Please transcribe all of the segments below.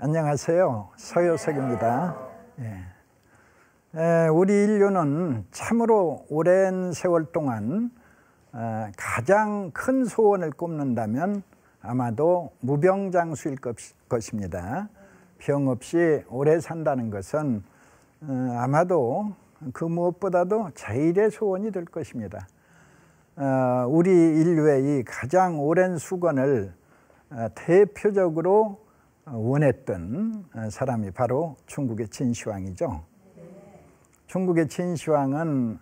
안녕하세요. 서효석입니다. 우리 인류는 참으로 오랜 세월 동안 가장 큰 소원을 꼽는다면 아마도 무병장수일 것입니다. 병 없이 오래 산다는 것은 아마도 그 무엇보다도 제일의 소원이 될 것입니다. 우리 인류의 이 가장 오랜 수건을 대표적으로 원했던 사람이 바로 중국의 진시황이죠. 중국의 진시황은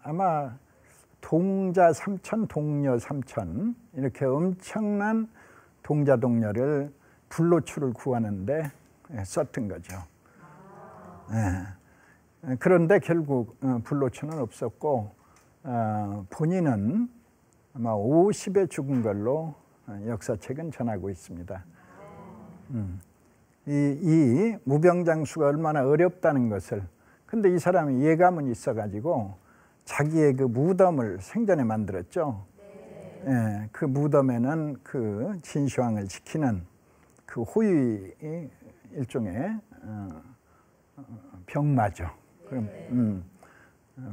아마 동자 삼천, 동녀 삼천 이렇게 엄청난 동자 동녀를 불로초를 구하는데 썼던 거죠. 그런데 결국 불로초는 없었고 본인은 아마 50에 죽은 걸로 역사책은 전하고 있습니다. 이 무병장수가 얼마나 어렵다는 것을, 근데 이 사람이 예감은 있어가지고 자기의 그 무덤을 생전에 만들었죠. 그 무덤에는 그 진시황을 지키는 그 호위 일종의 병마죠.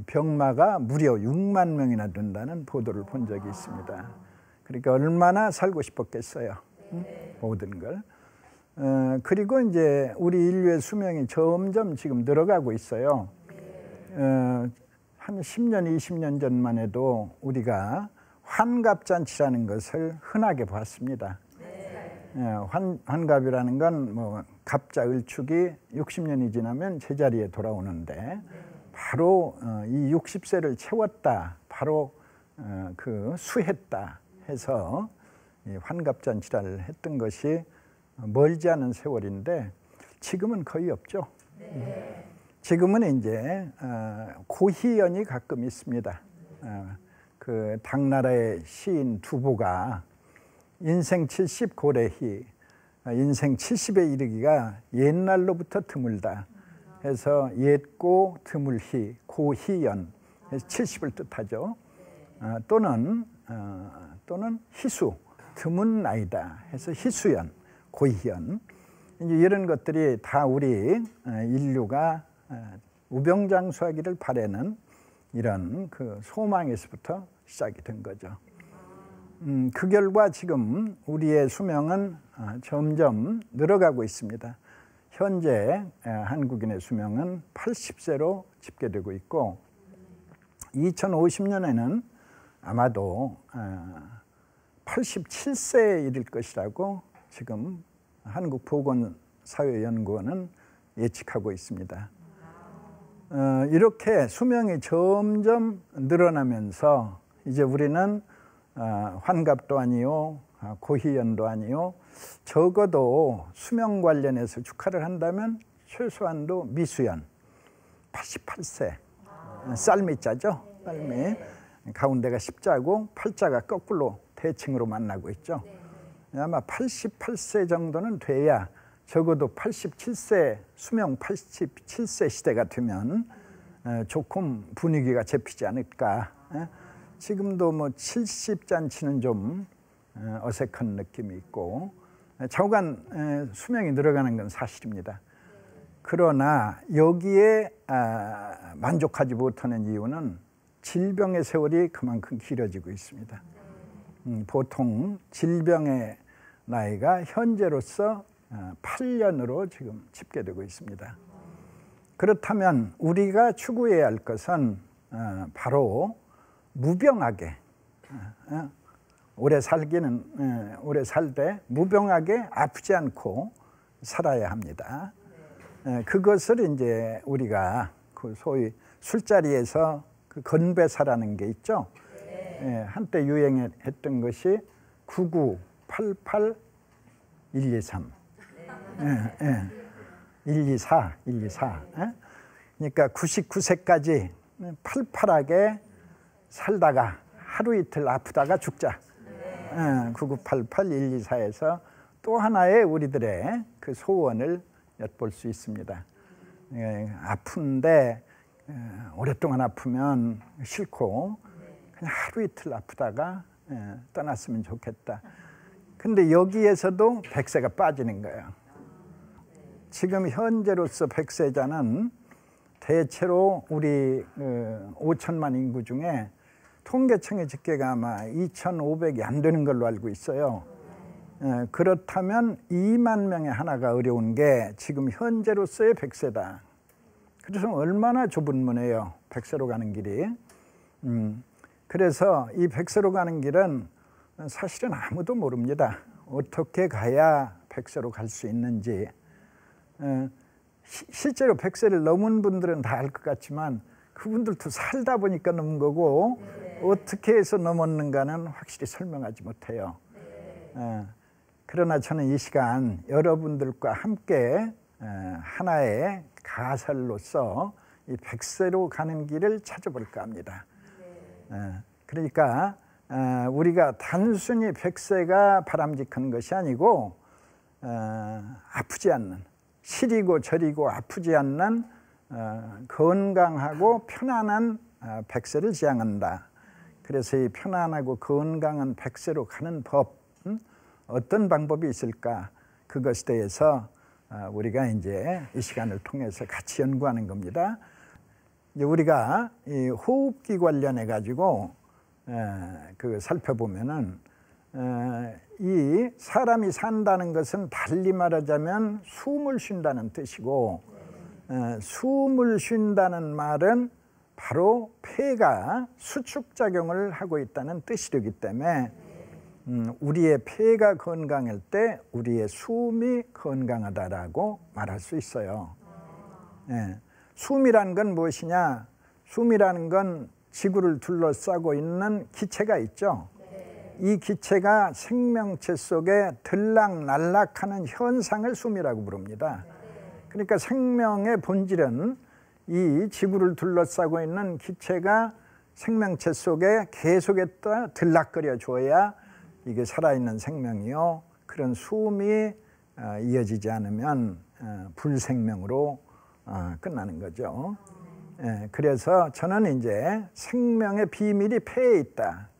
병마가 무려 6만 명이나 된다는 보도를 본 적이 있습니다. 그러니까 얼마나 살고 싶었겠어요. 모든 걸. 그리고 이제 우리 인류의 수명이 점점 지금 늘어가고 있어요. 한 10년, 20년 전만 해도 우리가 환갑잔치라는 것을 흔하게 봤습니다. 환갑이라는 건 뭐 갑자 을축이 60년이 지나면 제자리에 돌아오는데 바로 이 60세를 채웠다, 바로 그 수했다 해서 환갑잔치를 했던 것이 멀지 않은 세월인데 지금은 거의 없죠. 지금은 이제 고희연이 가끔 있습니다. 그 당나라의 시인 두보가 인생 70 고래희, 인생 70에 이르기가 옛날로부터 드물다 해서 옛고 드물희, 고희연 해서 70을 뜻하죠. 또는 희수, 드문 나이다 해서 희수연, 고희연. 이제 이런 것들이 다 우리 인류가 무병장수하기를 바라는 이런 그 소망에서부터 시작이 된 거죠. 그 결과 지금 우리의 수명은 점점 늘어가고 있습니다. 현재 한국인의 수명은 80세로 집계되고 있고 2050년에는 아마도 87세에 이를 것이라고 지금 한국보건사회연구원은 예측하고 있습니다. 이렇게 수명이 점점 늘어나면서 이제 우리는 환갑도 아니요, 고희연도 아니요, 적어도 수명 관련해서 축하를 한다면 최소한도 미수연, 88세, 쌀미자죠. 쌀미. 가운데가 십자고 팔자가 거꾸로 대칭으로 만나고 있죠. 아마 88세 정도는 돼야 적어도 87세, 수명 87세 시대가 되면 조금 분위기가 잡히지 않을까. 지금도 뭐 70잔치는 좀 어색한 느낌이 있고 좌우간 수명이 늘어가는 건 사실입니다. 그러나 여기에 만족하지 못하는 이유는 질병의 세월이 그만큼 길어지고 있습니다. 보통 질병의 나이가 현재로서 8년으로 지금 집계되고 있습니다. 그렇다면 우리가 추구해야 할 것은 바로 무병하게 오래 살 때 무병하게 아프지 않고 살아야 합니다. 그것을 이제 우리가 그 소위 술자리에서 그 건배사라는 게 있죠. 한때 유행했던 것이 99, 88, 123, 124, 124. 그러니까 99세까지 팔팔하게 살다가 하루 이틀 아프다가 죽자. 9988, 124에서 또 하나의 우리들의 그 소원을 엿볼 수 있습니다. 아픈데 오랫동안 아프면 싫고 그냥 하루 이틀 아프다가 떠났으면 좋겠다. 근데 여기에서도 백세가 빠지는 거예요. 지금 현재로서 백세자는 대체로 우리 5천만 인구 중에 통계청의 집계가 아마 2,500이 안 되는 걸로 알고 있어요. 그렇다면 2만 명에 하나가 어려운 게 지금 현재로서의 백세다. 그래서 얼마나 좁은 문이에요, 백세로 가는 길이. 그래서 이 백세로 가는 길은 사실은 아무도 모릅니다. 어떻게 가야 백세로 갈 수 있는지. 실제로 백세를 넘은 분들은 다 알 것 같지만 그분들도 살다 보니까 넘은 거고 어떻게 해서 넘었는가는 확실히 설명하지 못해요. 그러나 저는 이 시간 여러분들과 함께 하나의 가설로서 이 백세로 가는 길을 찾아볼까 합니다. 그러니까 우리가 단순히 백세가 바람직한 것이 아니고 아프지 않는, 시리고 저리고 아프지 않는 건강하고 편안한 백세를 지향한다. 그래서 이 편안하고 건강한 백세로 가는 법, 어떤 방법이 있을까? 그것에 대해서 우리가 이제 이 시간을 통해서 같이 연구하는 겁니다. 이제 우리가 이 호흡기 관련해 가지고 그 살펴보면은 이 사람이 산다는 것은 달리 말하자면 숨을 쉰다는 뜻이고, 숨을 쉰다는 말은 바로 폐가 수축작용을 하고 있다는 뜻이기 때문에 우리의 폐가 건강할 때 우리의 숨이 건강하다라고 말할 수 있어요. 숨이라는 건 무엇이냐? 숨이라는 건 지구를 둘러싸고 있는 기체가 있죠. 이 기체가 생명체 속에 들락날락하는 현상을 숨이라고 부릅니다. 그러니까 생명의 본질은 이 지구를 둘러싸고 있는 기체가 생명체 속에 계속했다 들락거려 줘야 이게 살아있는 생명이요, 그런 숨이 이어지지 않으면 불생명으로 끝나는 거죠. 그래서 저는 이제 생명의 비밀이 폐에 있다.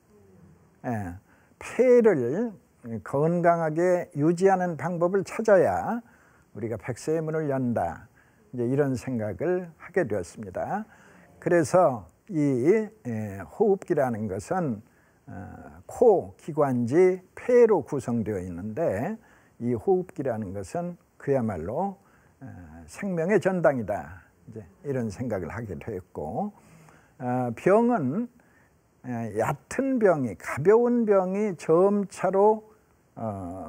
폐를 건강하게 유지하는 방법을 찾아야 우리가 백세의 문을 연다. 이제 이런 생각을 하게 되었습니다. 그래서 이 호흡기라는 것은 코, 기관지, 폐로 구성되어 있는데 이 호흡기라는 것은 그야말로 생명의 전당이다. 이제 이런 생각을 하게 되었고, 병은 얕은 병이, 가벼운 병이 점차로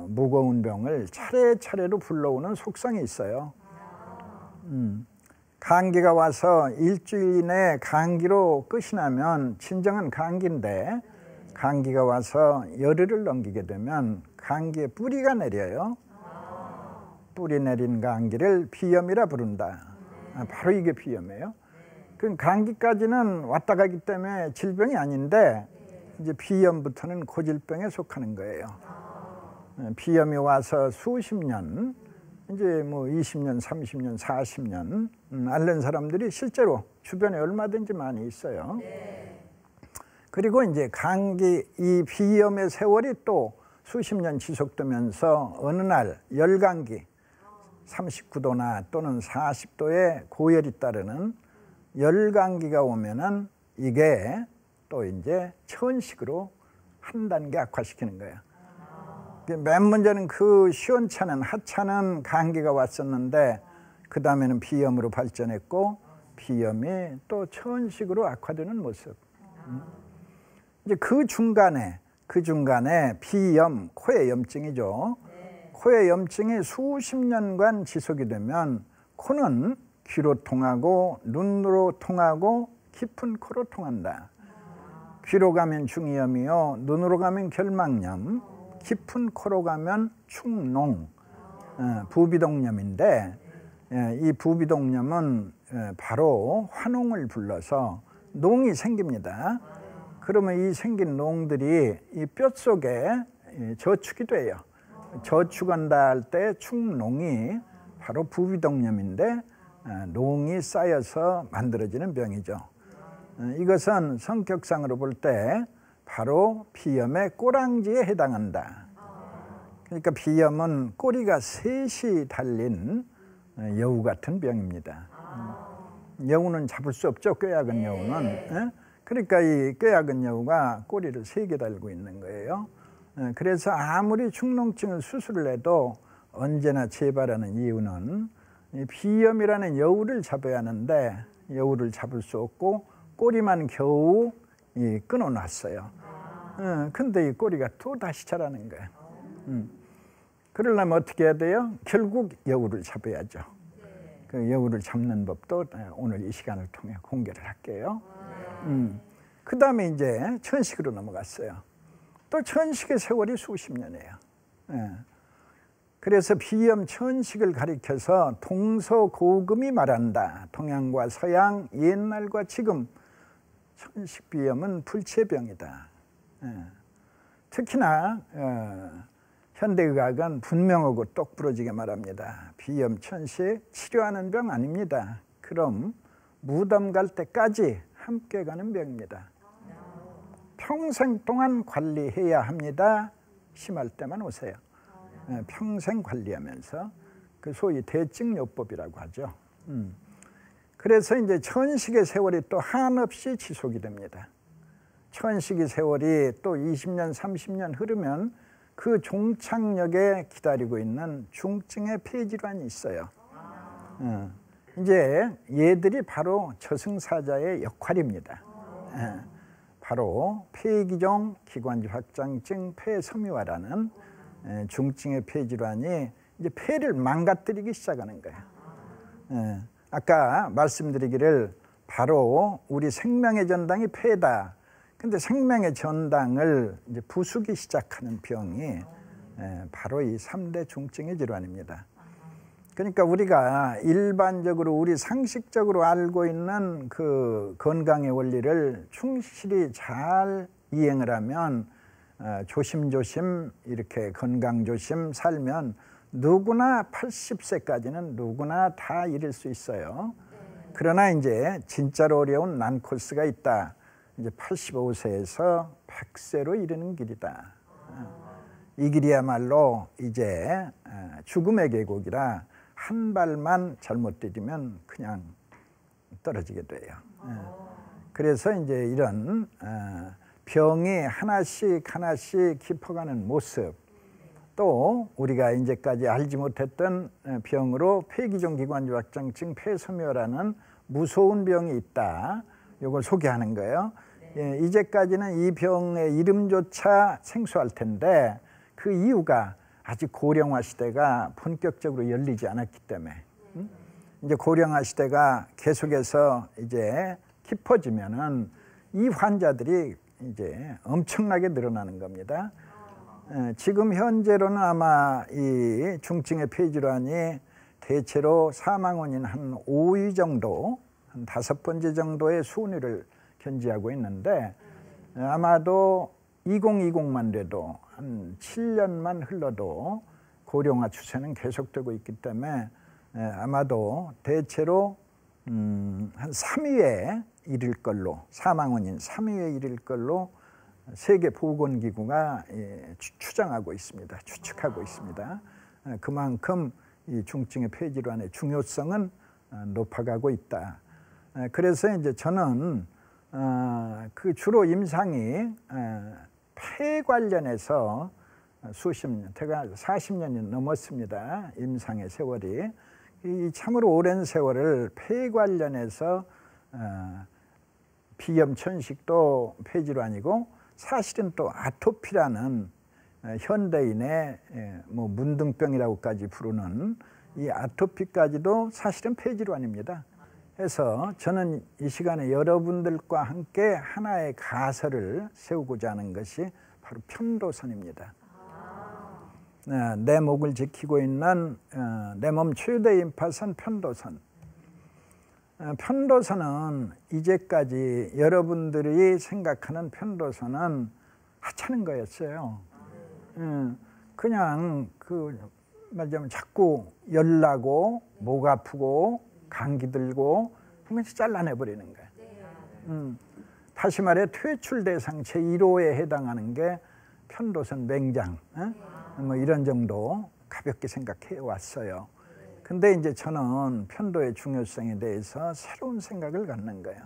무거운 병을 차례차례로 불러오는 속성이 있어요. 감기가 와서 일주일 이내에 감기로 끝이 나면 진정한 감기인데, 감기가 와서 열흘을 넘기게 되면 감기에 뿌리가 내려요. 뿌리 내린 감기를 비염이라 부른다. 바로 이게 비염이에요. 그 감기까지는 왔다 가기 때문에 질병이 아닌데 이제 비염부터는 고질병에 속하는 거예요. 비염이 와서 수십 년, 이제 뭐 20년, 30년, 40년 앓는 사람들이 실제로 주변에 얼마든지 많이 있어요. 그리고 이제 감기, 이 비염의 세월이 또 수십 년 지속되면서 어느 날 열감기, 39도나 또는 40도의 고열이 따르는 열감기가 오면은 이게 또 이제 천식으로 한 단계 악화시키는 거예요. 맨 문제는 그 시원찮은 하찮은 감기가 왔었는데 그 다음에는 비염으로 발전했고 비염이 또 천식으로 악화되는 모습. 이제 그 중간에 비염, 코의 염증이죠. 코의 염증이 수십 년간 지속이 되면 코는 귀로 통하고 눈으로 통하고 깊은 코로 통한다. 귀로 가면 중이염이요, 눈으로 가면 결막염, 깊은 코로 가면 축농, 부비동염인데 이 부비동염은 바로 화농을 불러서 농이 생깁니다. 그러면 이 생긴 농들이 이 뼛속에 저축이 돼요. 저축한다 할 때 축농이 바로 부비동염인데 농이 쌓여서 만들어지는 병이죠. 이것은 성격상으로 볼 때 바로 비염의 꼬랑지에 해당한다. 그러니까 비염은 꼬리가 셋이 달린 여우 같은 병입니다. 여우는 잡을 수 없죠. 꾀약은 여우는. 예? 그러니까 이 꾀약은 여우가 꼬리를 3개 달고 있는 거예요. 그래서 아무리 축농증을 수술을 해도 언제나 재발하는 이유는 이 비염이라는 여우를 잡아야 하는데 여우를 잡을 수 없고 꼬리만 겨우 끊어놨어요. 근데 이 꼬리가 또 다시 자라는 거예요. 그러려면 어떻게 해야 돼요? 결국 여우를 잡아야죠. 그 여우를 잡는 법도 오늘 이 시간을 통해 공개를 할게요. 그 다음에 이제 천식으로 넘어갔어요. 또 천식의 세월이 수십 년이에요. 그래서 비염 천식을 가리켜서 동서고금이 말한다. 동양과 서양, 옛날과 지금 천식 비염은 불치병이다. 특히나 현대의학은 분명하고 똑부러지게 말합니다. 비염 천식 치료하는 병 아닙니다. 그럼 무덤 갈 때까지 함께 가는 병입니다. 평생 동안 관리해야 합니다. 심할 때만 오세요. 평생 관리하면서 그 소위 대증요법이라고 하죠. 그래서 이제 천식의 세월이 또 한없이 지속이 됩니다. 천식의 세월이 또 20년, 30년 흐르면 그 종착역에 기다리고 있는 중증의 폐질환이 있어요. 이제 얘들이 바로 저승사자의 역할입니다. 바로 폐기종 기관지 확장증 폐섬유화라는 중증의 폐질환이 이제 폐를 망가뜨리기 시작하는 거예요. 아까 말씀드리기를 바로 우리 생명의 전당이 폐다. 근데 생명의 전당을 이제 부수기 시작하는 병이 바로 이 3대 중증의 질환입니다. 그러니까 우리가 일반적으로 우리 상식적으로 알고 있는 그 건강의 원리를 충실히 잘 이행을 하면 조심조심 이렇게 건강조심 살면 누구나 80세까지는 누구나 다 이룰 수 있어요. 그러나 이제 진짜로 어려운 난 코스가 있다. 이제 85세에서 100세로 이르는 길이다. 이 길이야말로 이제 죽음의 계곡이라 한 발만 잘못 디디면 그냥 떨어지게 돼요. 그래서 이제 이런 병이 하나씩 깊어가는 모습, 또 우리가 이제까지 알지 못했던 병으로 폐기종 기관지 확장증 폐섬유화라는 무서운 병이 있다. 이걸 소개하는 거예요. 이제까지는 이 병의 이름조차 생소할 텐데 그 이유가 아직 고령화 시대가 본격적으로 열리지 않았기 때문에 이제 고령화 시대가 계속해서 이제 깊어지면은 이 환자들이 이제 엄청나게 늘어나는 겁니다. 지금 현재로는 아마 이 중증의 폐질환이 대체로 사망 원인 한 5위 정도, 한 5번째 정도의 순위를 견지하고 있는데 아마도 2020만 돼도 한 7년만 흘러도 고령화 추세는 계속되고 있기 때문에 아마도 대체로 한 3위에 이를 걸로, 사망 원인 3위에 이를 걸로 세계보건기구가 추정하고 있습니다. 추측하고 있습니다. 그만큼 이 중증의 폐질환의 중요성은 높아가고 있다. 그래서 이제 저는 그 주로 임상이 폐 관련해서 수십 년, 제가 40년이 넘었습니다. 임상의 세월이. 이 참으로 오랜 세월을 폐 관련해서 비염 천식도 폐질환이고 사실은 또 아토피라는 현대인의 뭐 문둥병이라고까지 부르는 이 아토피까지도 사실은 폐질환입니다. 그래서 저는 이 시간에 여러분들과 함께 하나의 가설을 세우고자 하는 것이 바로 편도선입니다. 내 목을 지키고 있는 내 몸 최대 임파선 편도선. 편도선은 이제까지 여러분들이 생각하는 편도선은 하찮은 거였어요. 그냥 말하자면 자꾸 열나고 목 아프고 감기 들고 그러면 잘라내버리는 거예요. 다시 말해 퇴출 대상 제1호에 해당하는 게 편도선 맹장. 뭐 이런 정도 가볍게 생각해 왔어요. 근데 이제 저는 편도의 중요성에 대해서 새로운 생각을 갖는 거예요.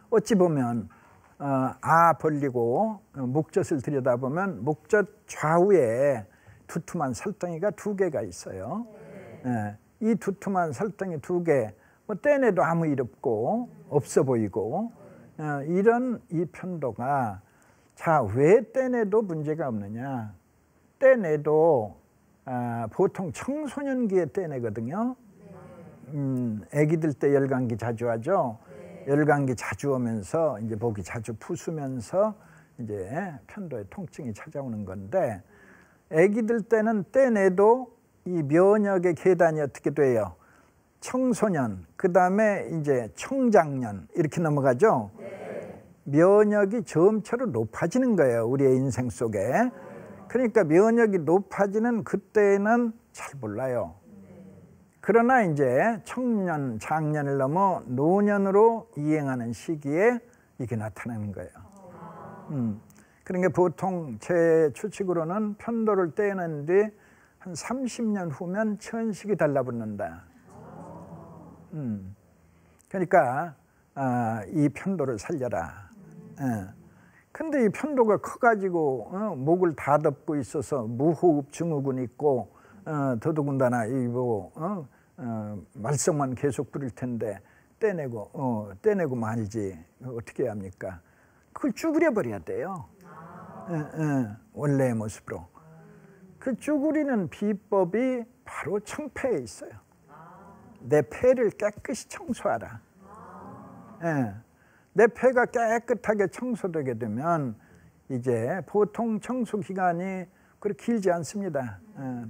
어찌 보면 아 벌리고 목젖을 들여다보면 목젖 좌우에 두툼한 살덩이가 2개가 있어요. 이 두툼한 살덩이 2개, 뭐 떼내도 아무 일 없고 없어 보이고 이런 이 편도가 자, 왜 떼내도 문제가 없느냐? 떼내도 보통 청소년기에 떼내거든요. 아기들 때 열감기 자주 하죠. 열감기 자주 오면서 이제 목이 자주 부수면서 이제 편도에 통증이 찾아오는 건데, 아기들 때는 떼내도 이 면역의 계단이 어떻게 돼요? 청소년, 그 다음에 이제 청장년 이렇게 넘어가죠. 면역이 점차로 높아지는 거예요, 우리의 인생 속에. 그러니까 면역이 높아지는 그때는 잘 몰라요. 그러나 이제 청년, 장년을 넘어 노년으로 이행하는 시기에 이게 나타나는 거예요. 그러니까 보통 제 추측으로는 편도를 떼는 뒤 한 30년 후면 천식이 달라붙는다. 그러니까 이 편도를 살려라. 근데 이 편도가 커가지고 목을 다 덮고 있어서 무호흡 증후군 있고 더더군다나 말썽만 계속 부릴 텐데 떼내고 말이지 어떻게 해야 합니까? 그걸 쭈그려 버려야 돼요. 원래의 모습으로. 그 쭈그리는 비법이 바로 청폐에 있어요. 내 폐를 깨끗이 청소하라. 내 폐가 깨끗하게 청소되게 되면 이제 보통 청소 기간이 그렇게 길지 않습니다.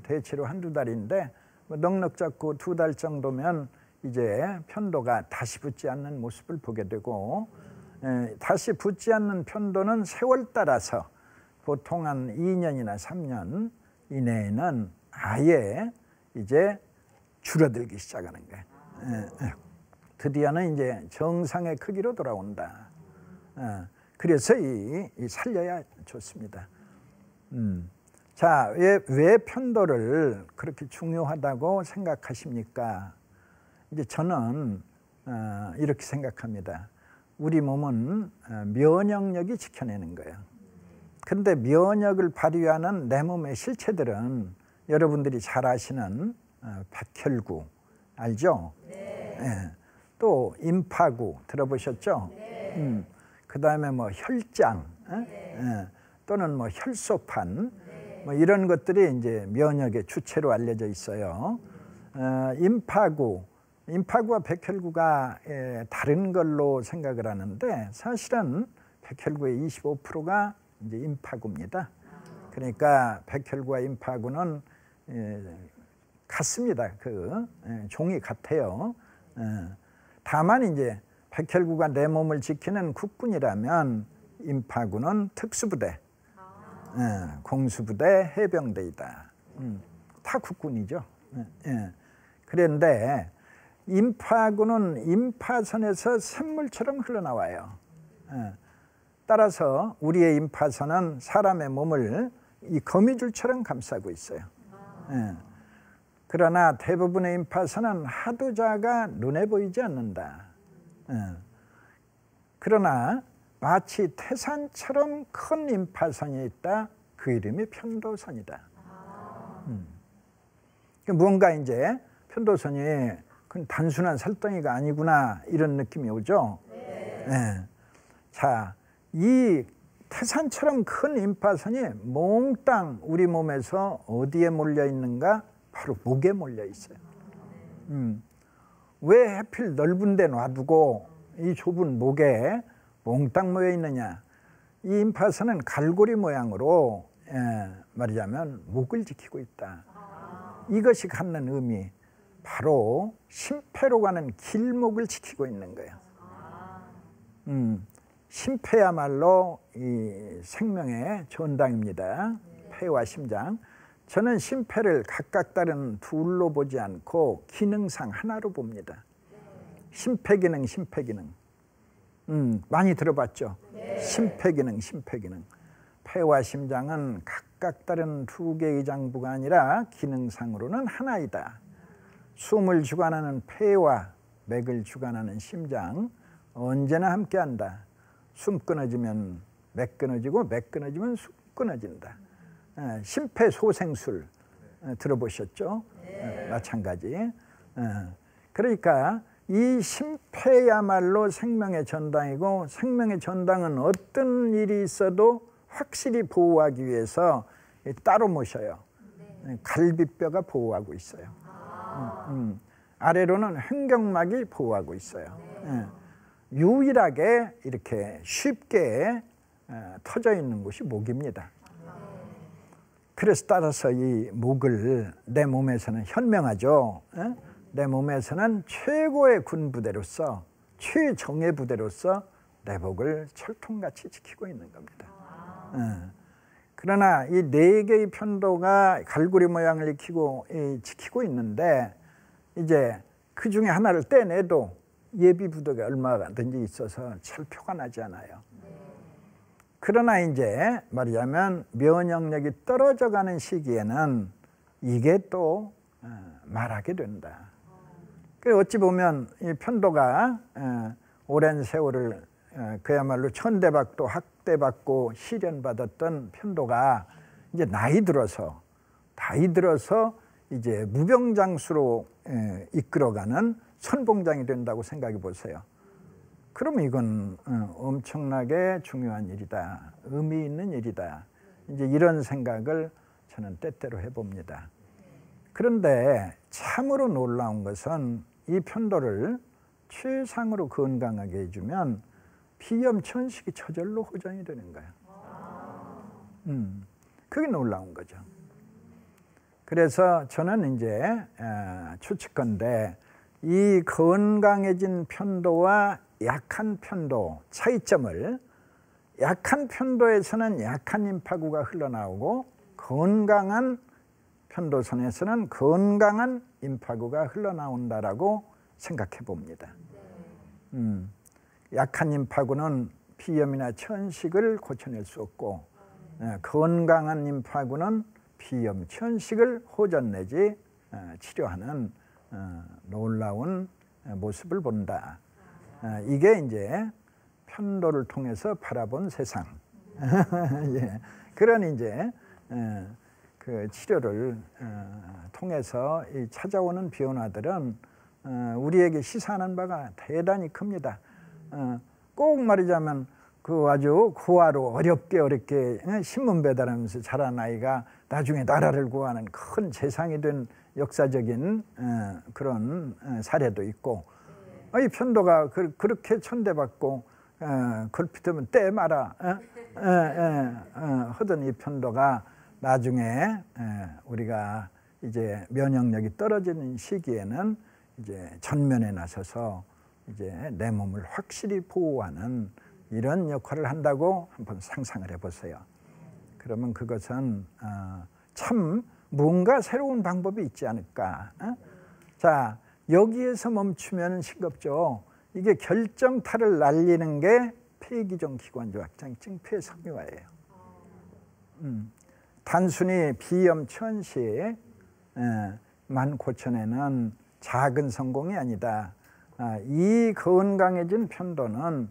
대체로 1~2달인데 넉넉 잡고 2달 정도면 이제 편도가 다시 붙지 않는 모습을 보게 되고, 다시 붙지 않는 편도는 세월 따라서 보통 한 2년이나 3년 이내에는 아예 이제 줄어들기 시작하는 거예요. 드디어는 이제 정상의 크기로 돌아온다. 그래서 이 살려야 좋습니다. 자, 왜 편도를 그렇게 중요하다고 생각하십니까? 이제 저는 이렇게 생각합니다. 우리 몸은 면역력이 지켜내는 거예요. 근데 면역을 발휘하는 내 몸의 실체들은 여러분들이 잘 아시는 백혈구 알죠? 네. 또 임파구 들어보셨죠? 그 다음에 뭐 혈장, 또는 뭐 혈소판, 뭐 이런 것들이 이제 면역의 주체로 알려져 있어요. 임파구와 백혈구가 다른 걸로 생각을 하는데, 사실은 백혈구의 25%가 이제 임파구입니다. 그러니까 백혈구와 임파구는 같습니다. 종이 같아요. 다만 이제 백혈구가 내 몸을 지키는 국군이라면 임파구는 특수부대, 공수부대, 해병대이다. 다 국군이죠. 그런데 임파구는 임파선에서 샘물처럼 흘러나와요. 따라서 우리의 임파선은 사람의 몸을 이 거미줄처럼 감싸고 있어요. 그러나 대부분의 임파선은 하도 작아 눈에 보이지 않는다. 그러나 마치 태산처럼 큰 임파선이 있다. 그 이름이 편도선이다. 뭔가 이제 편도선이 단순한 살덩이가 아니구나 이런 느낌이 오죠. 자, 이 태산처럼 큰 임파선이 몽땅 우리 몸에서 어디에 몰려 있는가? 바로 목에 몰려 있어요. 왜 하필 넓은 데 놔두고 이 좁은 목에 몽땅 모여 있느냐? 이 임파선은 갈고리 모양으로 말하자면 목을 지키고 있다. 이것이 갖는 의미, 바로 심폐로 가는 길목을 지키고 있는 거예요. 심폐야말로 이 생명의 전당입니다. 폐와 심장. 저는 심폐를 각각 다른 둘로 보지 않고 기능상 하나로 봅니다. 심폐기능, 심폐기능. 많이 들어봤죠? 심폐기능, 심폐기능. 폐와 심장은 각각 다른 두 개의 장부가 아니라 기능상으로는 하나이다. 숨을 주관하는 폐와 맥을 주관하는 심장, 언제나 함께한다. 숨 끊어지면 맥 끊어지고 맥 끊어지면 숨 끊어진다. 심폐소생술 들어보셨죠? 마찬가지. 그러니까 이 심폐야말로 생명의 전당이고, 생명의 전당은 어떤 일이 있어도 확실히 보호하기 위해서 따로 모셔요. 갈비뼈가 보호하고 있어요. 아래로는 횡격막이 보호하고 있어요. 유일하게 이렇게 쉽게 터져 있는 곳이 목입니다. 그래서 따라서 이 목을 내 몸에서는 현명하죠. 내 몸에서는 최고의 군부대로서, 최정예 부대로서 내 목을 철통같이 지키고 있는 겁니다. 그러나 이 네 개의 편도가 갈고리 모양을 지키고 있는데, 이제 그 중에 하나를 떼내도 예비 부도가 얼마든지 있어서 잘 표가 나지 않아요. 그러나 이제 말하자면 면역력이 떨어져가는 시기에는 이게 또 말하게 된다. 어찌 보면 이 편도가 오랜 세월을 그야말로 천대받고 학대받고 시련받았던 편도가 이제 나이 들어서 이제 무병장수로 이끌어가는 선봉장이 된다고 생각해 보세요. 그러면 이건 엄청나게 중요한 일이다, 의미 있는 일이다, 이제 이런 생각을 저는 때때로 해봅니다. 그런데 참으로 놀라운 것은 이 편도를 최상으로 건강하게 해주면 비염천식이 저절로 호전이 되는 거예요. 그게 놀라운 거죠. 그래서 저는 이제 추측컨대 이 건강해진 편도와 약한 편도 차이점을, 약한 편도에서는 약한 임파구가 흘러나오고 건강한 편도선에서는 건강한 임파구가 흘러나온다라고 생각해 봅니다. 약한 임파구는 비염이나 천식을 고쳐낼 수 없고, 건강한 임파구는 비염, 천식을 호전 내지 치료하는 놀라운 모습을 본다. 이게 이제 편도를 통해서 바라본 세상. 예. 그런 이제 그 치료를 통해서 찾아오는 변화들은 우리에게 시사하는 바가 대단히 큽니다. 꼭 말하자면 그 아주 고아로 어렵게 신문 배달하면서 자란 아이가 나중에 나라를 구하는 큰 재상이 된 역사적인 그런 사례도 있고, 이 편도가 그렇게 천대받고 걸핏하면 떼 마라 하던 이 편도가 나중에 우리가 이제 면역력이 떨어지는 시기에는 이제 전면에 나서서 이제 내 몸을 확실히 보호하는 이런 역할을 한다고 한번 상상을 해보세요. 그러면 그것은 참 뭔가 새로운 방법이 있지 않을까. 자, 여기에서 멈추면 싱겁죠. 이게 결정타를 날리는 게 폐기종 기관지 확장증 폐섬유화예요. 단순히 비염 천식만 고쳐내는 작은 성공이 아니다. 이 건강해진 편도는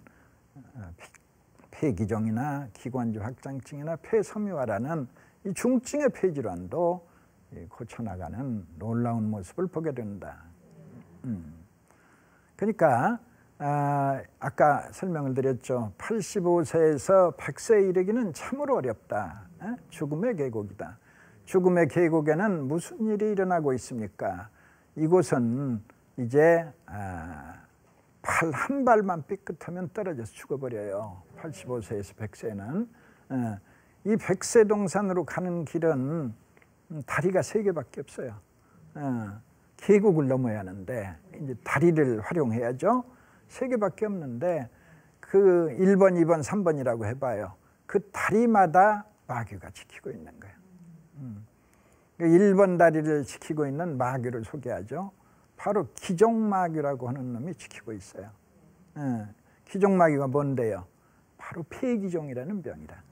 폐기종이나 기관지 확장증이나 폐섬유화라는 이 중증의 폐질환도 고쳐나가는 놀라운 모습을 보게 된다. 그러니까 아까 설명을 드렸죠. 85세에서 100세에 이르기는 참으로 어렵다. 죽음의 계곡이다. 죽음의 계곡에는 무슨 일이 일어나고 있습니까? 이곳은 이제 발 한 발만 삐끗하면 떨어져서 죽어버려요. 85세에서 100세는. 이 100세 동산으로 가는 길은 다리가 3개밖에 없어요. 계곡을 넘어야 하는데 이제 다리를 활용해야죠. 3개밖에 없는데 그 1번, 2번, 3번이라고 해봐요. 그 다리마다 마귀가 지키고 있는 거예요. 1번 다리를 지키고 있는 마귀를 소개하죠. 바로 기종마귀라고 하는 놈이 지키고 있어요. 기종마귀가 뭔데요? 바로 폐기종이라는 병이다.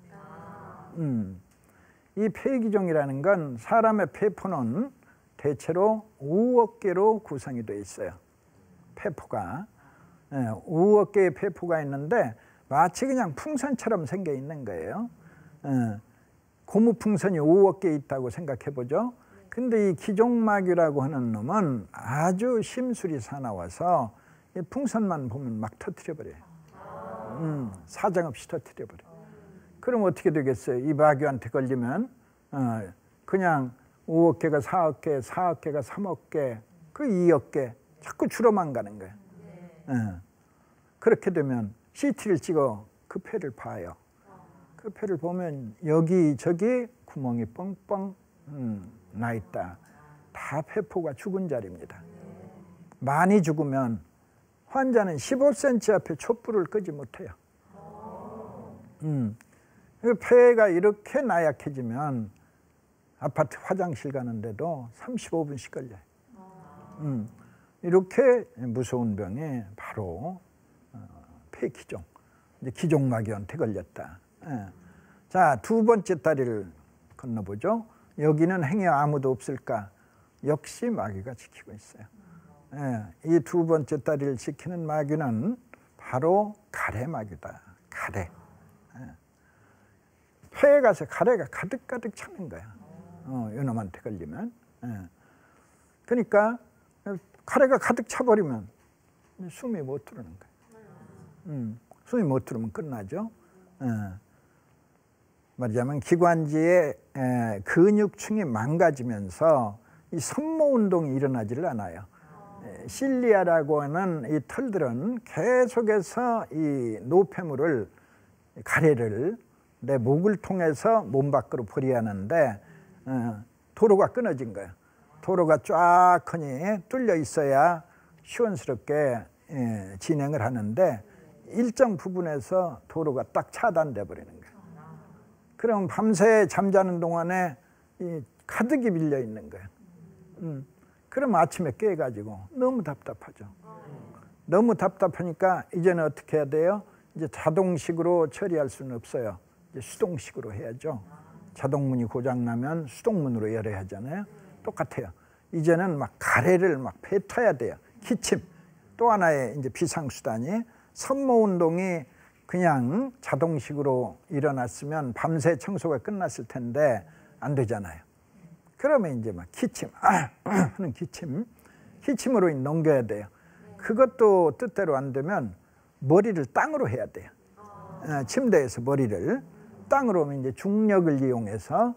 이 폐기종이라는 건 사람의 폐포는 대체로 5억 개로 구성이 되어 있어요. 폐포가 5억 개의 폐포가 있는데 마치 그냥 풍선처럼 생겨 있는 거예요. 고무풍선이 5억 개 있다고 생각해 보죠. 근데 이 기종막유라고 하는 놈은 아주 심술이 사나워서 이 풍선만 보면 막 터뜨려 버려요. 사정없이 터뜨려 버려요. 그럼 어떻게 되겠어요? 이 마귀한테 걸리면 그냥 5억 개가 4억 개, 4억 개가 3억 개, 그 2억 개 자꾸 줄어만 가는 거예요. 그렇게 되면 CT를 찍어 그 폐를 봐요. 그 폐를 보면 여기저기 구멍이 뻥뻥 나 있다. 다 폐포가 죽은 자리입니다. 많이 죽으면 환자는 15cm 앞에 촛불을 끄지 못해요. 폐가 이렇게 나약해지면 아파트 화장실 가는데도 35분씩 걸려요. 이렇게 무서운 병이 바로 폐기종, 기종막유한테 걸렸다. 자, 두 번째 다리를 건너보죠. 여기는 행여 아무도 없을까? 역시 마귀가 지키고 있어요. 이 두 번째 다리를 지키는 마귀는 바로 가래마귀다. 가래. 폐에 가서 가래가 가득가득 차는 거야. 이놈한테 걸리면. 그러니까 가래가 가득 차버리면 숨이 못 들어오는 거야. 숨이 못 들어오면 끝나죠. 말하자면 기관지의 근육층이 망가지면서 이 섬모 운동이 일어나지를 않아요. 실리아라고 하는 이 털들은 계속해서 이 노폐물을, 가래를 내 목을 통해서 몸 밖으로 버려야하는데 도로가 끊어진 거예요. 도로가 쫙 하니 뚫려 있어야 시원스럽게 진행을 하는데 일정 부분에서 도로가 딱 차단돼 버리는 거예요. 그럼 밤새 잠자는 동안에 가득이 밀려 있는 거예요. 그럼 아침에 깨가지고 너무 답답하죠. 너무 답답하니까 이제는 어떻게 해야 돼요? 이제 자동식으로 처리할 수는 없어요. 이제 수동식으로 해야죠. 자동문이 고장나면 수동문으로 열어야 하잖아요. 똑같아요. 이제는 막 가래를 막 뱉어야 돼요. 기침. 또 하나의 이제 비상수단이 섬모 운동이 그냥 자동식으로 일어났으면 밤새 청소가 끝났을 텐데 안 되잖아요. 그러면 이제 막 기침, 하는 기침으로 넘겨야 돼요. 그것도 뜻대로 안 되면 머리를 땅으로 해야 돼요. 침대에서 머리를 땅으로 하면 이제 중력을 이용해서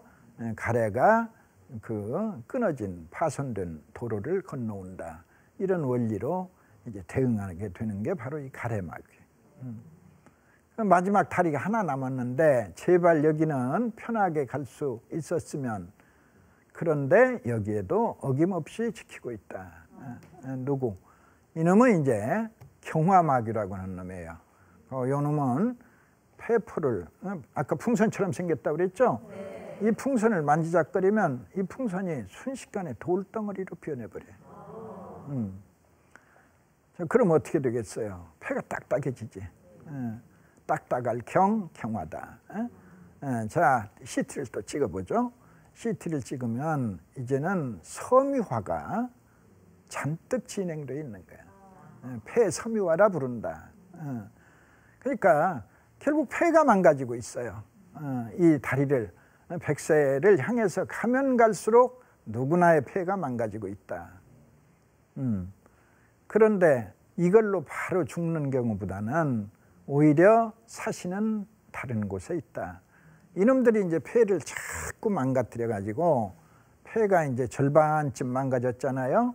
가래가 그 끊어진 파손된 도로를 건너온다. 이런 원리로 이제 대응하게 되는 게 바로 이 가래마귀. 마지막 다리가 하나 남았는데 제발 여기는 편하게 갈 수 있었으면. 그런데 여기에도 어김없이 지키고 있다. 누구? 이놈은 이제 경화마귀라고 하는 놈이에요. 이 놈은 폐포를, 아까 풍선처럼 생겼다고 그랬죠? 네. 이 풍선을 만지작거리면 이 풍선이 순식간에 돌덩어리로 변해버려요. 그럼 어떻게 되겠어요? 폐가 딱딱해지지. 딱딱할 경화다. 자, CT를 또 찍어보죠. CT를 찍으면 이제는 섬유화가 잔뜩 진행되어 있는 거야. 폐 섬유화라 부른다. 그러니까 결국 폐가 망가지고 있어요. 이 다리를, 백세를 향해서 가면 갈수록 누구나의 폐가 망가지고 있다. 그런데 이걸로 바로 죽는 경우보다는 오히려 사시는 다른 곳에 있다. 이놈들이 이제 폐를 자꾸 망가뜨려 가지고 폐가 이제 절반쯤 망가졌잖아요.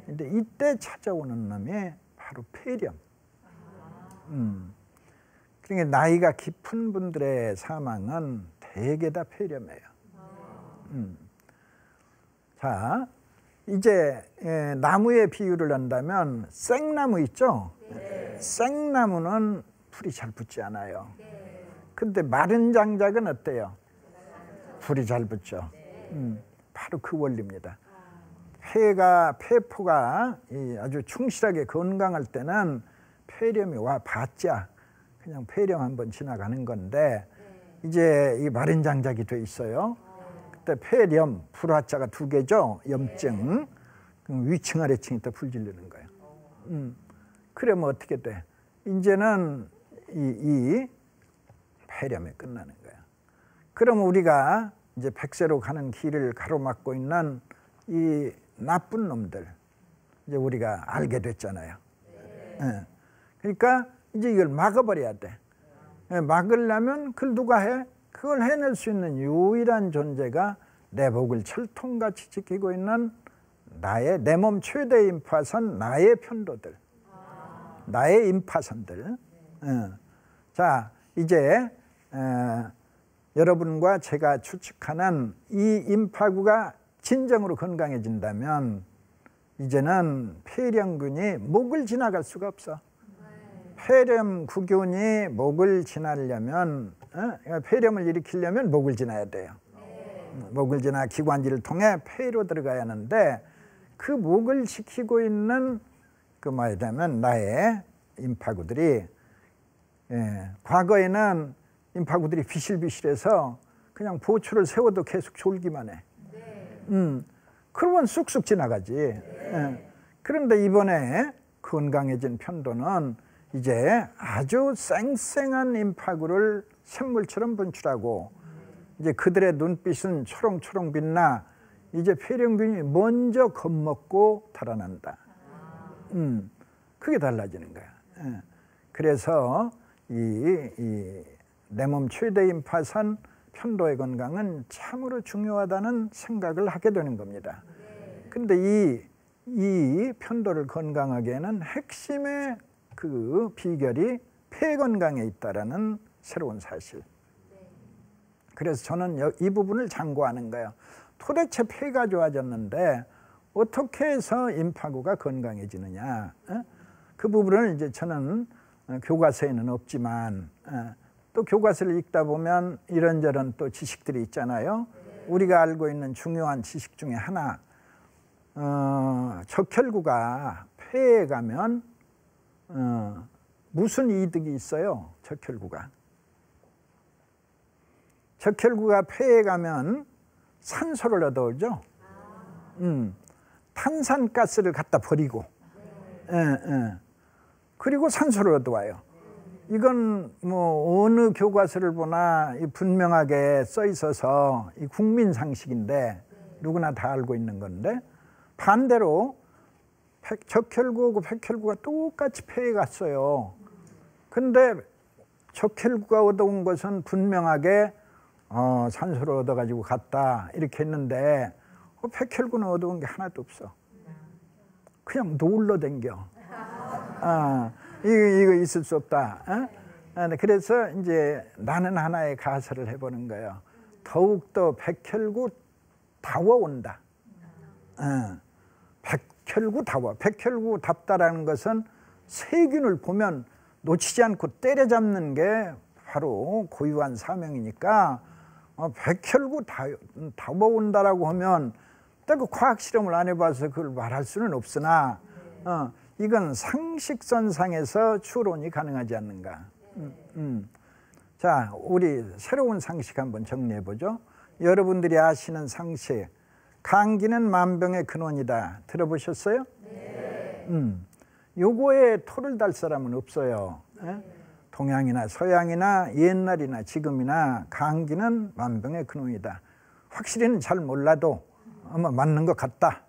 근데 이때 찾아오는 놈이 바로 폐렴. 그러니까 나이가 깊은 분들의 사망은 대개 다 폐렴이에요. 자, 이제 나무의 비유를 한다면 생나무 있죠? 네. 생나무는 불이 잘 붙지 않아요. 근데 마른 장작은 어때요? 불이 잘 붙죠. 바로 그 원리입니다. 폐포가 아주 충실하게 건강할 때는 폐렴이 와 봤자 그냥 폐렴 한번 지나가는 건데 이제 이 마른 장작이 돼 있어요. 때 폐렴, 불화자가 2개죠. 염증. 그럼 위층 아래층이 또 불질르는 거예요. 그러면 어떻게 돼? 이제는 이 폐렴이 끝나는 거야. 그럼 우리가 이제 백세로 가는 길을 가로막고 있는 이 나쁜 놈들 이제 우리가 알게 됐잖아요. 그러니까 이제 이걸 막아버려야 돼. 막으려면 그걸 누가 해? 그걸 해낼 수 있는 유일한 존재가 내 목을 철통같이 지키고 있는 나의 내 몸 최대 인파선 나의 편도들, 나의 인파선들. 자, 이제 여러분과 제가 추측하는 이 인파구가 진정으로 건강해진다면 이제는 폐렴균이 목을 지나갈 수가 없어. 폐렴구균이 목을 지나려면 폐렴을 일으키려면 목을 지나야 돼요. 목을 지나 기관지를 통해 폐로 들어가야 하는데 그 목을 지키고 있는 그 말하자면 나의 임파구들이 과거에는 임파구들이 비실비실해서 그냥 보초를 세워도 계속 졸기만 해. 그러면 쑥쑥 지나가지. 그런데 이번에 건강해진 편도는 이제 아주 쌩쌩한 임파구를 샘물처럼 분출하고 이제 그들의 눈빛은 초롱초롱 빛나 이제 폐렴균이 먼저 겁먹고 달아난다. 그게 달라지는 거야. 그래서 이 내 몸 최대 임파선 편도의 건강은 참으로 중요하다는 생각을 하게 되는 겁니다. 근데 이 편도를 건강하게는 핵심의 그 비결이 폐 건강에 있다라는 새로운 사실. 그래서 저는 이 부분을 장구하는 거예요. 도대체 폐가 좋아졌는데 어떻게 해서 임파구가 건강해지느냐? 그 부분을 이제 저는 교과서에는 없지만 또 교과서를 읽다 보면 이런저런 또 지식들이 있잖아요. 우리가 알고 있는 중요한 지식 중에 하나, 적혈구가 폐에 가면 무슨 이득이 있어요? 적혈구가 폐에 가면 산소를 얻어오죠. 탄산가스를 갖다 버리고 그리고 산소를 얻어와요. 이건 뭐 어느 교과서를 보나 분명하게 써 있어서 이 국민 상식인데 누구나 다 알고 있는 건데 반대로 적혈구하고 백혈구가 똑같이 폐에 갔어요. 근데 적혈구가 얻어온 것은 분명하게 산소를 얻어가지고 갔다 이렇게 했는데 백혈구는 얻어온 게 하나도 없어. 그냥 놀러 댕겨. 이거 있을 수 없다. 그래서 이제 나는 하나의 가설을 해보는 거예요. 더욱더 백혈구 다워온다. 백혈구 다워. 백혈구 답다라는 것은 세균을 보면 놓치지 않고 때려잡는 게 바로 고유한 사명이니까 백혈구 다워온다라고 하면 그 과학 실험을 안 해봐서 그걸 말할 수는 없으나 이건 상식선상에서 추론이 가능하지 않는가. 자, 우리 새로운 상식 한번 정리해보죠. 여러분들이 아시는 상식, 감기는 만병의 근원이다. 들어보셨어요? 네. 요거에 토를 달 사람은 없어요. 동양이나 서양이나 옛날이나 지금이나 감기는 만병의 근원이다. 확실히는 잘 몰라도 아마 맞는 것 같다.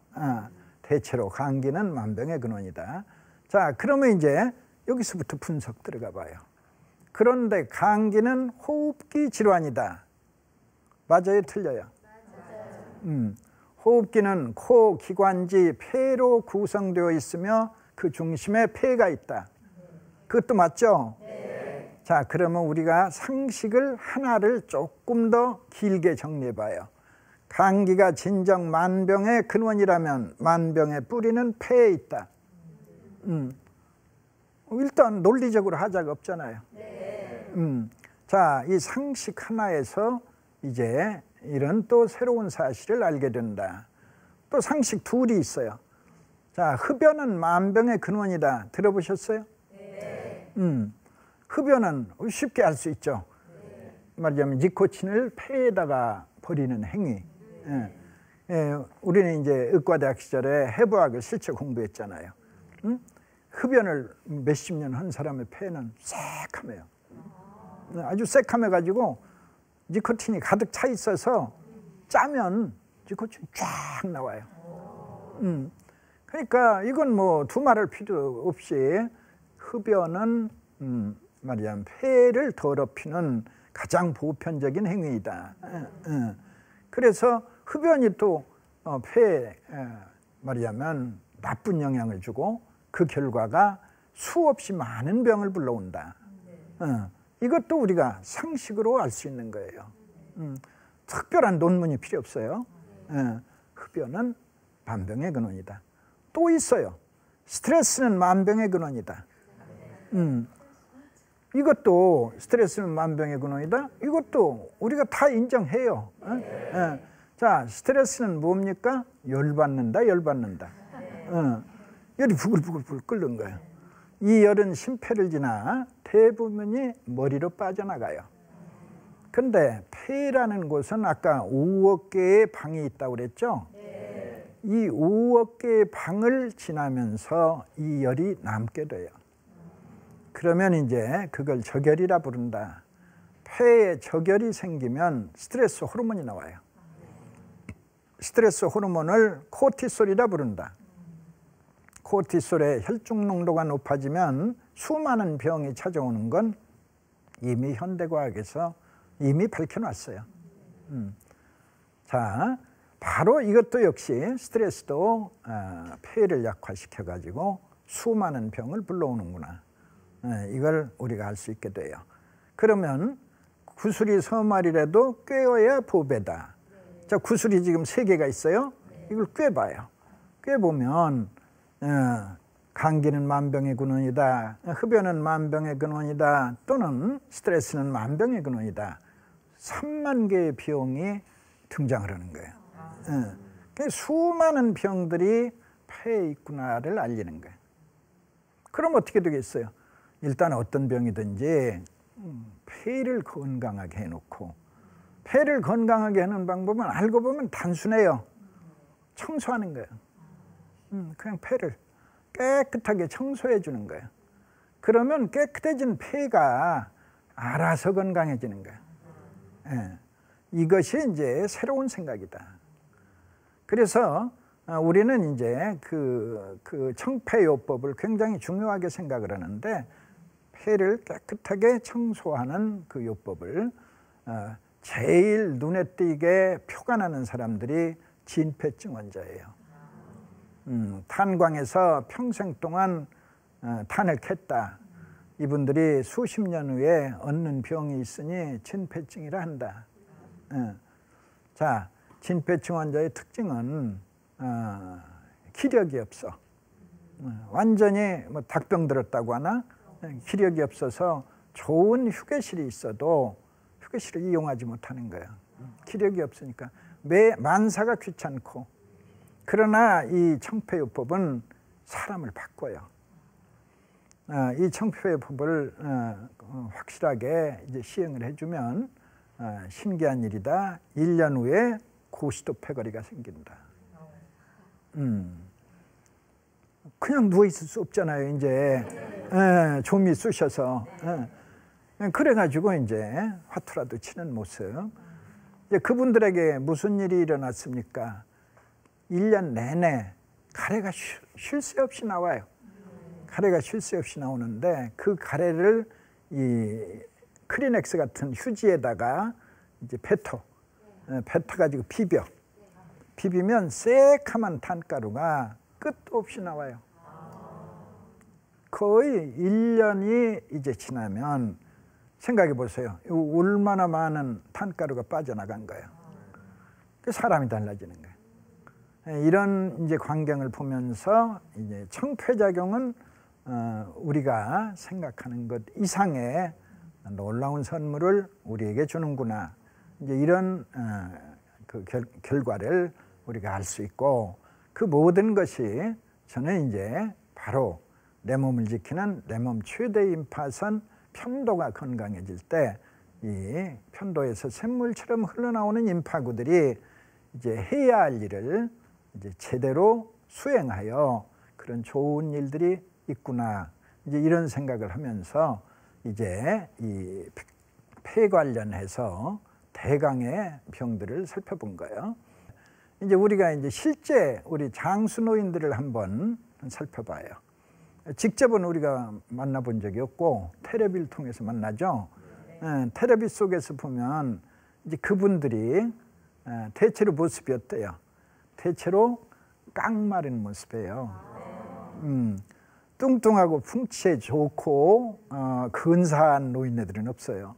대체로 감기는 만병의 근원이다. 자, 그러면 이제 여기서부터 분석 들어가 봐요. 그런데 감기는 호흡기 질환이다. 맞아요? 틀려요? 맞아요. 호흡기는 코, 기관지, 폐로 구성되어 있으며 그 중심에 폐가 있다. 그것도 맞죠? 네. 자, 그러면 우리가 상식을 하나를 조금 더 길게 정리해 봐요. 감기가 진정 만병의 근원이라면 만병의 뿌리는 폐에 있다. 일단 논리적으로 하자가 없잖아요. 자, 이 상식 하나에서 이제 이런 또 새로운 사실을 알게 된다. 또 상식 둘이 있어요. 자, 흡연은 만병의 근원이다. 들어보셨어요? 네. 흡연은 쉽게 알 수 있죠. 말하자면 니코틴을 폐에다가 버리는 행위. 우리는 이제 의과대학 시절에 해부학을 실제 공부했잖아요. 응? 흡연을 몇십 년 한 사람의 폐는 새카매요. 아주 새카매가지고 니코틴이 가득 차 있어서 짜면 니코틴이 쫙 나와요. 그러니까 이건 뭐 두말할 필요 없이 흡연은 말이야 폐를 더럽히는 가장 보편적인 행위이다. 그래서 흡연이 또 폐에 말이자면 나쁜 영향을 주고 그 결과가 수없이 많은 병을 불러온다. 이것도 우리가 상식으로 알 수 있는 거예요. 특별한 논문이 필요 없어요. 흡연은 만병의 근원이다. 또 있어요. 스트레스는 만병의 근원이다. 이것도 스트레스는 만병의 근원이다. 이것도 우리가 다 인정해요. 자, 스트레스는 뭡니까? 열받는다. 열이 부글부글 끓는 거예요. 이 열은 심폐를 지나 대부분이 머리로 빠져나가요. 근데 폐라는 곳은 아까 5억 개의 방이 있다고 그랬죠? 이 5억 개의 방을 지나면서 이 열이 남게 돼요. 그러면 이제 그걸 저결이라 부른다. 폐에 저결이 생기면 스트레스 호르몬이 나와요. 스트레스 호르몬을 코티솔이라 부른다. 코티솔의 혈중 농도가 높아지면 수많은 병이 찾아오는 건 이미 현대과학에서 이미 밝혀놨어요. 자, 바로 이것도 역시 스트레스도 폐를 약화시켜가지고 수많은 병을 불러오는구나. 이걸 우리가 알 수 있게 돼요. 그러면 구슬이 서말이라도 꿰어야 보배다. 자, 구슬이 지금 3개가 있어요. 이걸 꿰봐요. 꿰보면 감기는 만병의 근원이다. 흡연은 만병의 근원이다. 또는 스트레스는 만병의 근원이다. 3만 개의 비용이 등장을 하는 거예요. 수많은 병들이 폐에 있구나를 알리는 거예요. 그럼 어떻게 되겠어요? 일단 어떤 병이든지 폐를 건강하게 해놓고, 폐를 건강하게 하는 방법은 알고 보면 단순해요. 청소하는 거예요. 그냥 폐를 깨끗하게 청소해 주는 거예요. 그러면 깨끗해진 폐가 알아서 건강해지는 거예요. 이것이 이제 새로운 생각이다. 그래서 우리는 이제 그 청폐요법을 굉장히 중요하게 생각을 하는데, 폐를 깨끗하게 청소하는 그 요법을 제일 눈에 띄게 표가 나는 사람들이 진폐증 환자예요. 탄광에서 평생 동안 탄을 캤다. 이분들이 수십 년 후에 얻는 병이 있으니 진폐증이라 한다. 자, 진폐증 환자의 특징은 기력이 없어. 완전히 뭐 닭병 들었다고 하나? 기력이 없어서 좋은 휴게실이 있어도 휴게실을 이용하지 못하는 거예요. 기력이 없으니까 만사가 귀찮고. 그러나 이 청폐요법은 사람을 바꿔요. 이 청폐요법을 확실하게 이제 시행을 해주면 신기한 일이다. 1년 후에 고스톱 폐거리가 생긴다. 그냥 누워 있을 수 없잖아요. 이제 좀이 쑤셔서. 그래가지고 이제 화투라도 치는 모습. 이제 그분들에게 무슨 일이 일어났습니까? 1년 내내 가래가 쉴 새 없이 나와요. 가래가 쉴 새 없이 나오는데 그 가래를 이 크리넥스 같은 휴지에다가 이제 뱉어가지고 비비면 새카만 탄가루가 끝도 없이 나와요. 거의 1년이 이제 지나면 생각해 보세요. 얼마나 많은 탄가루가 빠져나간 거예요. 그 사람이 달라지는 거예요. 이런 이제 광경을 보면서 이제 청폐작용은 우리가 생각하는 것 이상의 놀라운 선물을 우리에게 주는구나. 이제 이런 그 결과를 우리가 알 수 있고, 그 모든 것이 저는 이제 바로 내 몸을 지키는 내 몸 최대 임파선 편도가 건강해질 때 이 편도에서 샘물처럼 흘러나오는 임파구들이 이제 해야 할 일을 이제 제대로 수행하여 그런 좋은 일들이 있구나. 이제 이런 생각을 하면서 이제 이 폐 관련해서 대강의 병들을 살펴본 거예요. 이제 우리가 이제 실제 우리 장수 노인들을 한번 살펴봐요. 직접은 우리가 만나본 적이 없고 텔레비를 통해서 만나죠. 텔레비 속에서 보면 이제 그분들이 대체로 모습이 어때요? 대체로 깡마른 모습이에요. 뚱뚱하고 풍치에 좋고 근사한 노인네들은 없어요.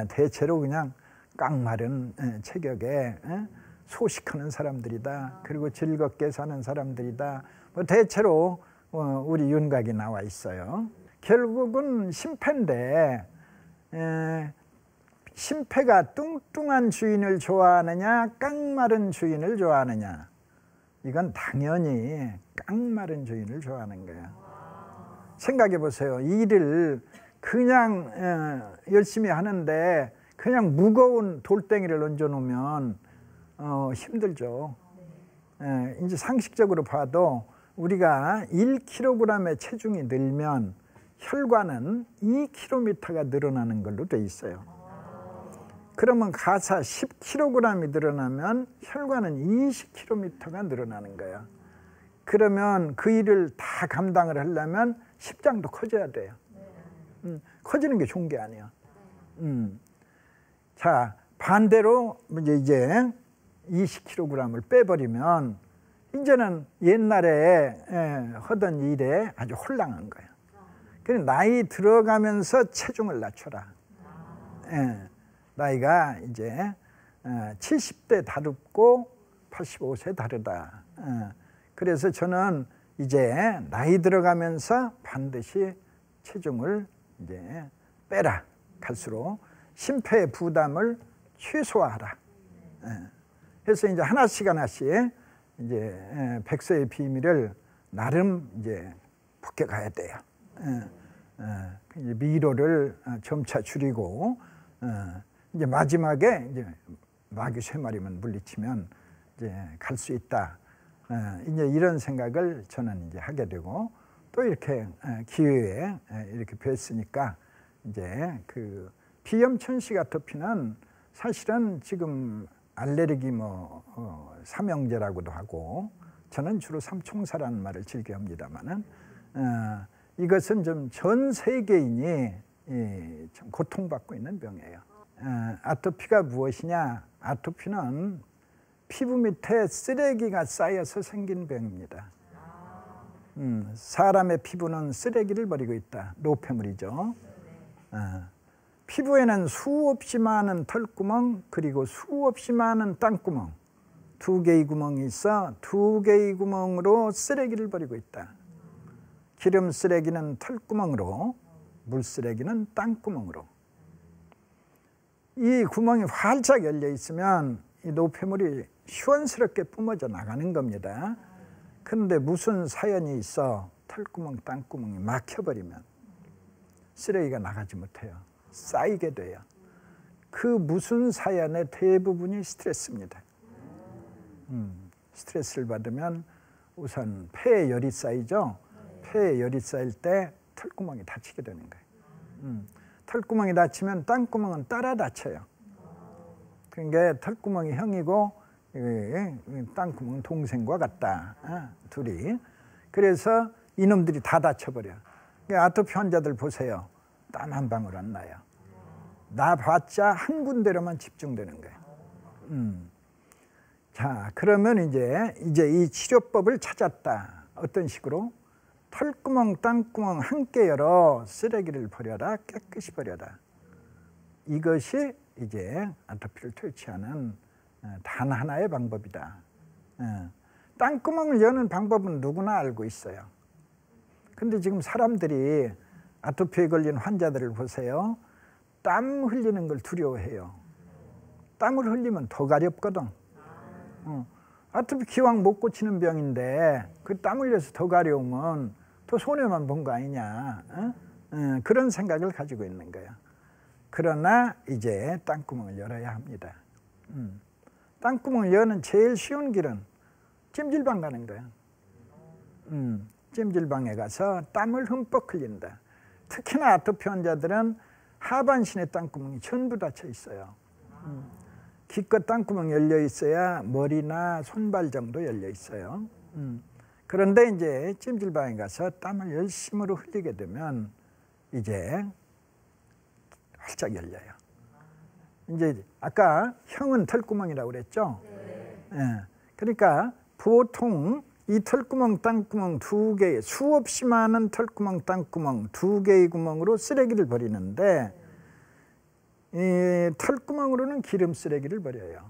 대체로 그냥 깡마른 체격에 소식하는 사람들이다. 그리고 즐겁게 사는 사람들이다. 뭐 대체로 우리 윤곽이 나와 있어요. 결국은 심패인데 심패가 뚱뚱한 주인을 좋아하느냐 깡마른 주인을 좋아하느냐, 이건 당연히 깡마른 주인을 좋아하는 거예요. 생각해 보세요. 일을 그냥 열심히 하는데 그냥 무거운 돌덩이를 얹어놓으면 힘들죠. 이제 상식적으로 봐도 우리가 1kg의 체중이 늘면 혈관은 2km가 늘어나는 걸로 돼 있어요. 그러면 가사 10kg이 늘어나면 혈관은 20km가 늘어나는 거예요. 그러면 그 일을 다 감당을 하려면 십장도 커져야 돼요. 커지는 게 좋은 게 아니에요. 자, 반대로 이제 20kg을 빼버리면 이제는 옛날에 하던 일에 아주 홀랑한 거예요. 그래서 나이 들어가면서 체중을 낮춰라. 나이가 이제 70대 다르고 85세 다르다. 그래서 저는 이제 나이 들어가면서 반드시 체중을 이제 빼라. 갈수록 심폐의 부담을 최소화하라. 그래서 이제 하나씩 이제 백서의 비밀을 나름 이제 벗겨가야 돼요. 미로를 점차 줄이고 이제 마지막에 이제 마귀 3마리만 물리치면 이제 갈 수 있다. 이제 이런 생각을 저는 이제 하게 되고, 또 이렇게 기회에 이렇게 뵀으니까 이제 그 비염천식 아토피는 사실은 지금 알레르기 삼형제라고도 하고, 저는 주로 삼총사라는 말을 즐겨합니다만은 이것은 좀 전 세계인이 좀 고통받고 있는 병이에요. 아토피가 무엇이냐? 아토피는 피부 밑에 쓰레기가 쌓여서 생긴 병입니다. 사람의 피부는 쓰레기를 버리고 있다. 노폐물이죠. 피부에는 수없이 많은 털구멍, 그리고 수없이 많은 땅구멍, 2개의 구멍이 있어 2개의 구멍으로 쓰레기를 버리고 있다. 기름 쓰레기는 털구멍으로, 물 쓰레기는 땅구멍으로. 이 구멍이 활짝 열려 있으면 이 노폐물이 시원스럽게 뿜어져 나가는 겁니다. 그런데 무슨 사연이 있어 털구멍, 땅구멍이 막혀버리면 쓰레기가 나가지 못해요. 쌓이게 돼요. 그 무슨 사연의 대부분이 스트레스입니다. 스트레스를 받으면 우선 폐에 열이 쌓이죠. 폐에 열이 쌓일 때 털구멍이 닫히게 되는 거예요. 털구멍이 닫히면 땅구멍은 따라 닫혀요. 그러니까 털구멍이 형이고 땅구멍은 동생과 같다. 둘이. 그래서 이놈들이 다 닫혀버려. 아토피 환자들 보세요. 땀 한 방울 안 나요. 나봤자 한 군데로만 집중되는 거예요. 자, 그러면 이제 이 치료법을 찾았다. 어떤 식으로? 털구멍, 땅구멍 함께 열어 쓰레기를 버려라. 깨끗이 버려라. 이것이 이제 아토피를 퇴치하는 단 하나의 방법이다. 땅구멍을 여는 방법은 누구나 알고 있어요. 근데 지금 사람들이 아토피에 걸린 환자들을 보세요. 땀 흘리는 걸 두려워해요. 땀을 흘리면 더 가렵거든. 아토피 기왕 못 고치는 병인데 그 땀 흘려서 더 가려우면 더 손해만 본 거 아니냐. 그런 생각을 가지고 있는 거예요. 그러나 이제 땅구멍을 열어야 합니다. 땅구멍을 여는 제일 쉬운 길은 찜질방 가는 거야. 찜질방에 가서 땀을 흠뻑 흘린다. 특히나 아토피 환자들은 하반신에 땅구멍이 전부 닫혀 있어요. 기껏 땅구멍 열려 있어야 머리나 손발 정도 열려 있어요. 그런데 이제 찜질방에 가서 땀을 열심으로 흘리게 되면 이제 활짝 열려요. 이제 아까 형은 털구멍이라고 그랬죠? 네. 그러니까 보통 이 털구멍, 땅구멍 두 개, 수없이 많은 털구멍, 땅구멍 두 개의 구멍으로 쓰레기를 버리는데 이 털구멍으로는 기름 쓰레기를 버려요.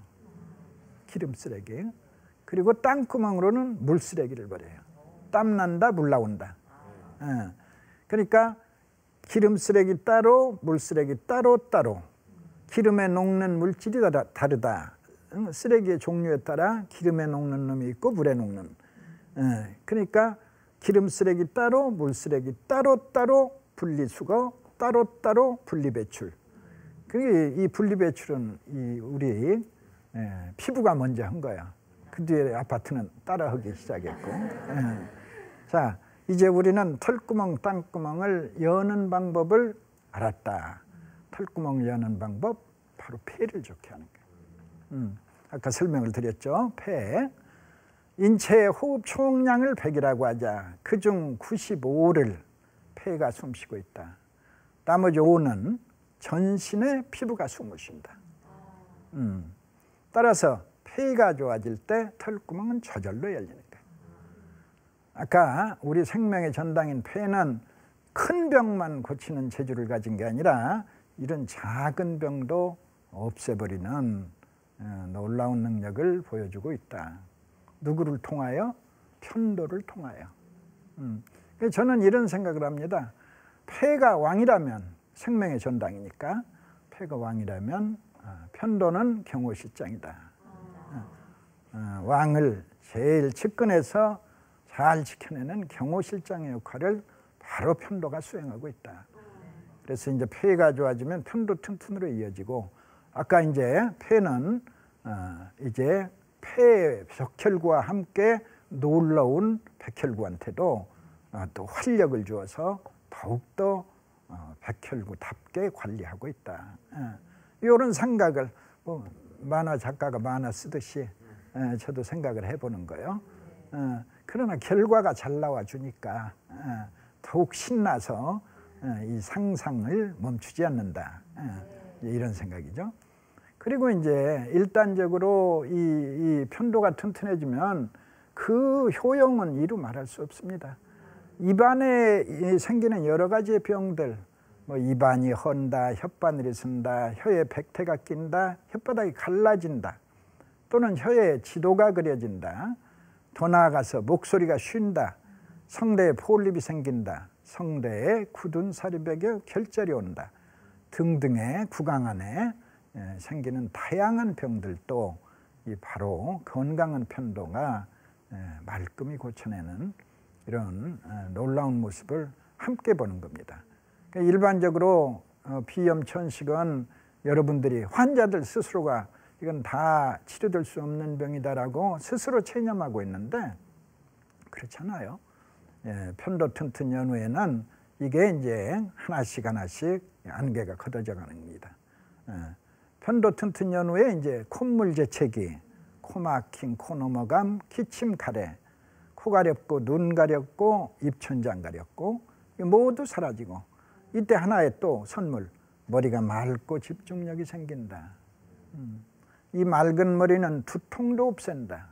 기름 쓰레기. 그리고 땅구멍으로는 물 쓰레기를 버려요. 땀 난다, 물 나온다. 그러니까 기름 쓰레기 따로, 물 쓰레기 따로. 기름에 녹는 물질이 다르다. 쓰레기의 종류에 따라 기름에 녹는 놈이 있고 물에 녹는. 그러니까 기름 쓰레기 따로, 물 쓰레기 따로 분리수거, 따로 분리배출. 이 분리배출은 우리 피부가 먼저 한 거야. 그 뒤에 아파트는 따라 하기 시작했고. 자, 이제 우리는 털구멍, 땅구멍을 여는 방법을 알았다. 털구멍을 여는 방법, 바로 폐를 좋게 하는 거예요. 아까 설명을 드렸죠. 폐. 인체의 호흡 총량을 100이라고 하자. 그중 95를 폐가 숨쉬고 있다. 나머지 5는 전신의 피부가 숨을 쉰다. 따라서 폐가 좋아질 때 털구멍은 저절로 열리는 거예요. 아까 우리 생명의 전당인 폐는 큰 병만 고치는 재주를 가진 게 아니라 이런 작은 병도 없애버리는 놀라운 능력을 보여주고 있다. 누구를 통하여? 편도를 통하여. 저는 이런 생각을 합니다. 폐가 왕이라면, 생명의 전당이니까 폐가 왕이라면 편도는 경호실장이다. 왕을 제일 측근에서 잘 지켜내는 경호실장의 역할을 바로 편도가 수행하고 있다. 그래서 이제 폐가 좋아지면 편도 튼튼으로 이어지고, 아까 이제 폐는 이제 폐 백혈구와 함께 놀라운 백혈구한테도 또 활력을 주어서 더욱더 백혈구답게 관리하고 있다. 이런 생각을 만화 작가가 만화 쓰듯이 저도 생각을 해보는 거예요. 그러나 결과가 잘 나와주니까 더욱 신나서 이 상상을 멈추지 않는다. 이런 생각이죠. 그리고 이제 일단적으로 이 편도가 튼튼해지면 그 효용은 이루 말할 수 없습니다. 입안에 생기는 여러 가지의 병들, 뭐 입안이 헌다, 혓바늘이 쓴다, 혀에 백태가 낀다, 혓바닥이 갈라진다, 또는 혀에 지도가 그려진다, 더 나아가서 목소리가 쉰다, 성대에 포올립이 생긴다, 성대에 굳은 살이 배겨 결절이 온다 등등의 구강 안에 생기는 다양한 병들도 이 바로 건강한 편도가 말끔히 고쳐내는 이런 놀라운 모습을 함께 보는 겁니다. 그러니까 일반적으로 비염천식은 여러분들이 환자들 스스로가 이건 다 치료될 수 없는 병이다라고 스스로 체념하고 있는데 그렇잖아요. 편도 튼튼 연후에는 이게 이제 하나씩 안개가 걷어져 가는 겁니다. 편도 튼튼 연후에 이제 콧물 재채기, 코 막힘, 코 넘어감, 기침, 가래, 코 가렵고 눈 가렵고 입천장 가렵고 모두 사라지고, 이때 하나의 또 선물, 머리가 맑고 집중력이 생긴다. 이 맑은 머리는 두통도 없앤다.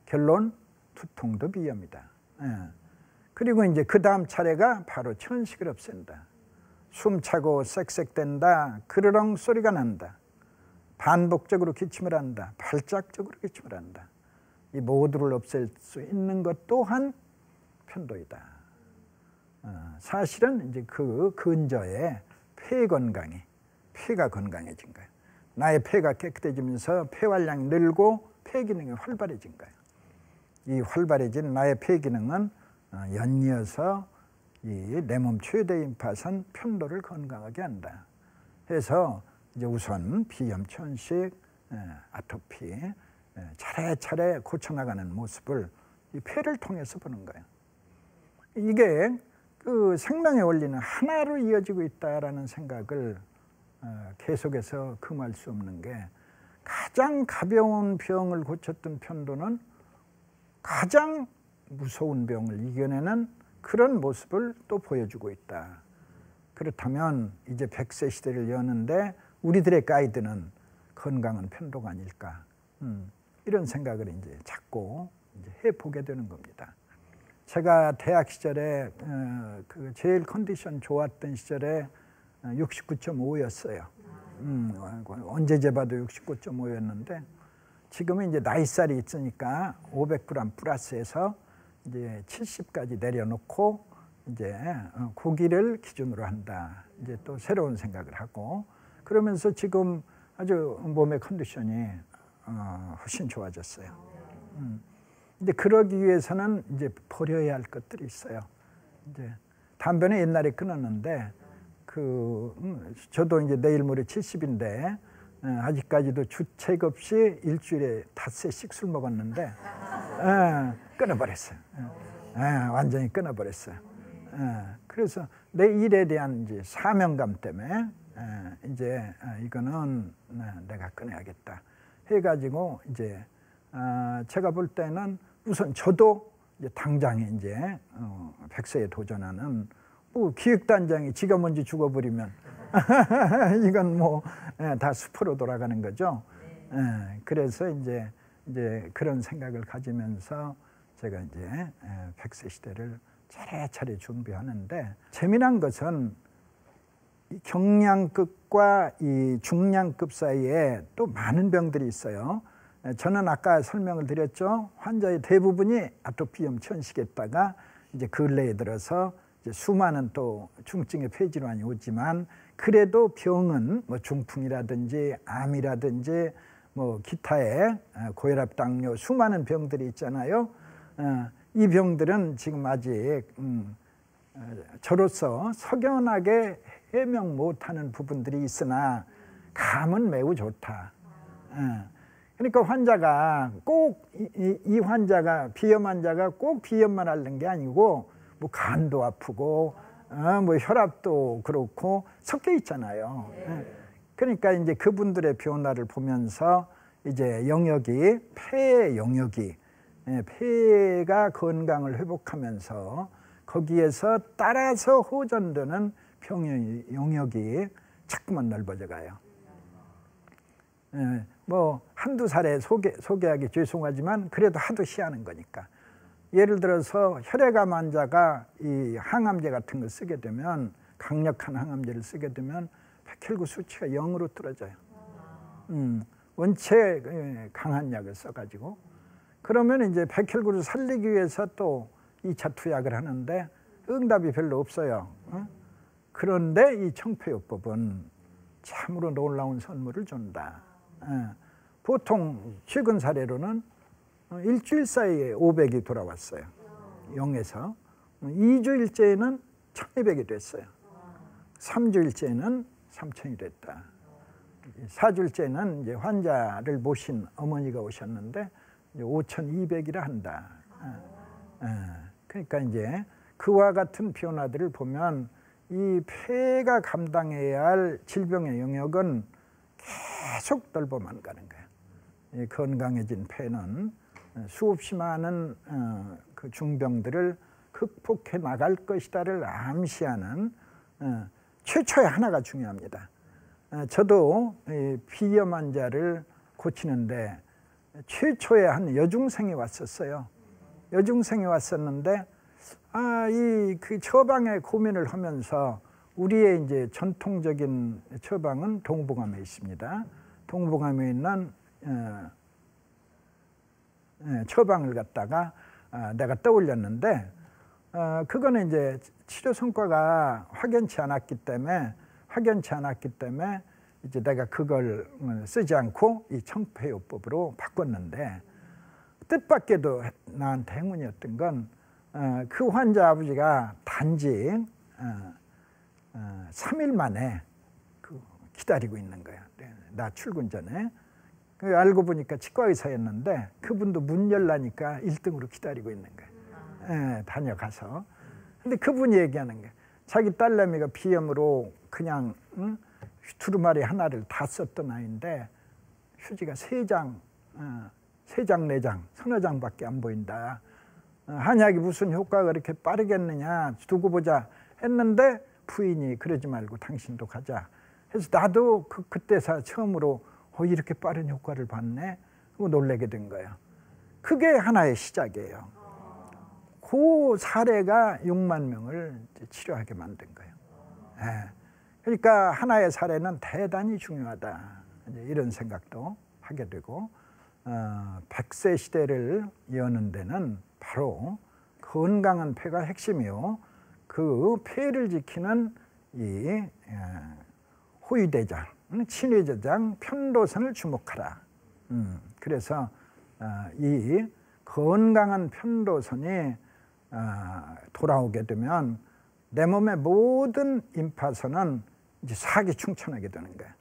결론, 두통도 비염이다. 그리고 이제 그 다음 차례가 바로 천식을 없앤다. 숨차고 쌕쌕댄다. 그르렁 소리가 난다. 반복적으로 기침을 한다. 발작적으로 기침을 한다. 이 모두를 없앨 수 있는 것 또한 편도이다. 사실은 이제 그 근저에 폐 건강이, 폐가 건강해진 거예요. 나의 폐가 깨끗해지면서 폐활량이 늘고 폐 기능이 활발해진 거예요. 이 활발해진 나의 폐 기능은 연이어서 이 내 몸 최대 임파선 편도를 건강하게 한다. 해서 이제 우선 비염천식, 아토피 차례차례 고쳐나가는 모습을 이 폐를 통해서 보는 거예요. 이게 그 생명의 원리는 하나로 이어지고 있다라는 생각을 계속해서 금할 수 없는 게, 가장 가벼운 병을 고쳤던 편도는 가장 무서운 병을 이겨내는 그런 모습을 또 보여주고 있다. 그렇다면 이제 100세 시대를 여는데 우리들의 가이드는 건강한 편도가 아닐까, 이런 생각을 이제 자꾸 이제 해보게 되는 겁니다. 제가 대학 시절에 그 제일 컨디션 좋았던 시절에 69.5였어요. 언제 재봐도 69.5였는데 지금은 이제 나이살이 있으니까 500g 플러스해서 이제 70까지 내려놓고 이제 고기를 기준으로 한다. 이제 또 새로운 생각을 하고, 그러면서 지금 아주 몸의 컨디션이 훨씬 좋아졌어요. 근데 그러기 위해서는 이제 버려야 할 것들이 있어요. 이제 담배는 옛날에 끊었는데 저도 이제 내일 모레 70인데 아직까지도 주책 없이 일주일에 5세씩 술 먹었는데 끊어버렸어요. 완전히 끊어버렸어요. 그래서 내 일에 대한 이제 사명감 때문에 이제 이거는 내가 끊어야겠다 해가지고 이제 제가 볼 때는 우선 저도 이제 당장에 이제 100세에 도전하는 기획단장이 지가 먼저 죽어버리면 이건 뭐 다 수포로 돌아가는 거죠. 그래서 이제 그런 생각을 가지면서 제가 이제 100세 시대를 차례차례 준비하는데, 재미난 것은 이 경량급과 이 중량급 사이에 또 많은 병들이 있어요. 저는 아까 설명을 드렸죠. 환자의 대부분이 아토피염 천식에다가 이제 근래에 들어서 이제 수많은 또 중증의 폐질환이 오지만, 그래도 병은 뭐 중풍이라든지 암이라든지 뭐 기타의 고혈압, 당뇨 수많은 병들이 있잖아요. 이 병들은 지금 아직 저로서 석연하게 해명 못하는 부분들이 있으나 감은 매우 좋다. 그러니까 환자가 꼭 이 환자가 비염 환자가 꼭 비염만 앓는 게 아니고 뭐 간도 아프고 뭐 혈압도 그렇고 섞여 있잖아요. 그러니까 이제 그분들의 변화를 보면서 이제 영역이 폐의 영역이 폐가 건강을 회복하면서 거기에서 따라서 호전되는 병의 영역이 자꾸만 넓어져 가요. 뭐 한두 살에 소개하기 죄송하지만 그래도 하도 시하는 거니까. 예를 들어서 혈액암 환자가 이 항암제 같은 걸 쓰게 되면, 강력한 항암제를 쓰게 되면 백혈구 수치가 0으로 떨어져요. 원체 강한 약을 써가지고. 그러면 이제 백혈구를 살리기 위해서 또 2차 투약을 하는데 응답이 별로 없어요. 그런데 이 청폐요법은 참으로 놀라운 선물을 준다. 보통 최근 사례로는 일주일 사이에 500이 돌아왔어요. 0에서 2주일째에는 1200이 됐어요. 3주일째는 3000이 됐다. 4주일째는 이제 환자를 모신 어머니가 오셨는데 5200이라 한다. 그러니까 이제 그와 같은 변화들을 보면 이 폐가 감당해야 할 질병의 영역은 계속 넓어만 가는 거예요. 이 건강해진 폐는 수없이 많은 그 중병들을 극복해 나갈 것이다를 암시하는 최초의 하나가 중요합니다. 저도 비염 환자를 고치는데 최초에 한 여중생이 왔었어요. 여중생이 왔었는데 이 그 처방에 고민을 하면서, 우리의 이제 전통적인 처방은 동북암에 있습니다. 동북암에 있는 처방을 갖다가 내가 떠올렸는데, 그거는 이제 치료 성과가 확연치 않았기 때문에 이제 내가 그걸 쓰지 않고 이 청폐요법으로 바꿨는데, 뜻밖에도 나한테 행운이었던 건 그 환자 아버지가 단지 3일 만에 기다리고 있는 거예요. 나 출근 전에. 알고 보니까 치과 의사였는데 그분도 문 열라니까 1등으로 기다리고 있는 거예요. 다녀가서. 근데 그분이 얘기하는 게 자기 딸내미가 비염으로 그냥 두루마리 하나를 다 썼던 아이인데 휴지가 3장, 4장, 서너 장밖에 안 보인다. 한약이 무슨 효과가 그렇게 빠르겠느냐 두고 보자 했는데 부인이 그러지 말고 당신도 가자. 그래서 나도 그때서 처음으로 이렇게 빠른 효과를 봤네 하고 놀라게 된 거예요. 그게 하나의 시작이에요. 그 사례가 6만 명을 치료하게 만든 거예요. 그러니까 하나의 사례는 대단히 중요하다. 이런 생각도 하게 되고 100세 시대를 여는 데는 바로 건강한 폐가 핵심이요. 그 폐를 지키는 이 호위대장, 친위대장, 편도선을 주목하라. 그래서 이 건강한 편도선이 돌아오게 되면 내 몸의 모든 임파선은 이제 사기충천하게 되는 거예요.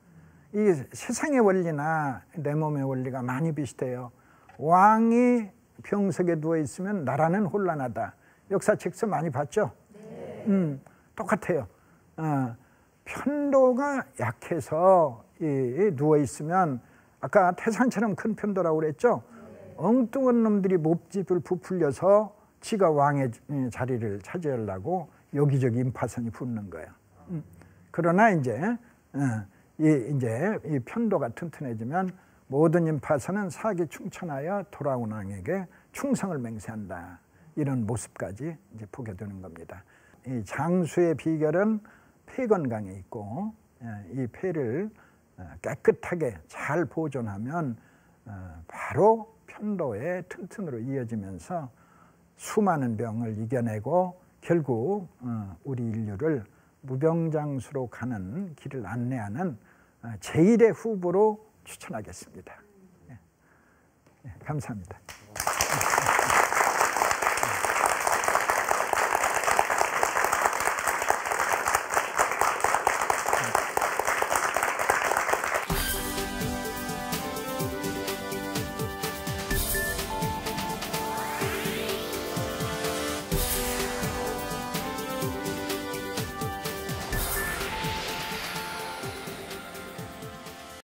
이 세상의 원리나 내 몸의 원리가 많이 비슷해요. 왕이 병석에 누워 있으면 나라는 혼란하다. 역사책에서 많이 봤죠? 네. 똑같아요. 편도가 약해서 누워 있으면 아까 태산처럼 큰 편도라고 그랬죠? 네. 엉뚱한 놈들이 몹집을 부풀려서 지가 왕의 자리를 차지하려고 여기저기 임파선이 붙는 거예요. 그러나 이제 이 편도가 튼튼해지면 모든 임파선은 사기충천하여 돌아온 왕에게 충성을 맹세한다. 이런 모습까지 이제 보게 되는 겁니다. 이 장수의 비결은 폐 건강에 있고 이 폐를 깨끗하게 잘 보존하면 바로 편도의 튼튼으로 이어지면서 수많은 병을 이겨내고 결국 우리 인류를 무병장수로 가는 길을 안내하는 제1의 후보로 추천하겠습니다. 감사합니다.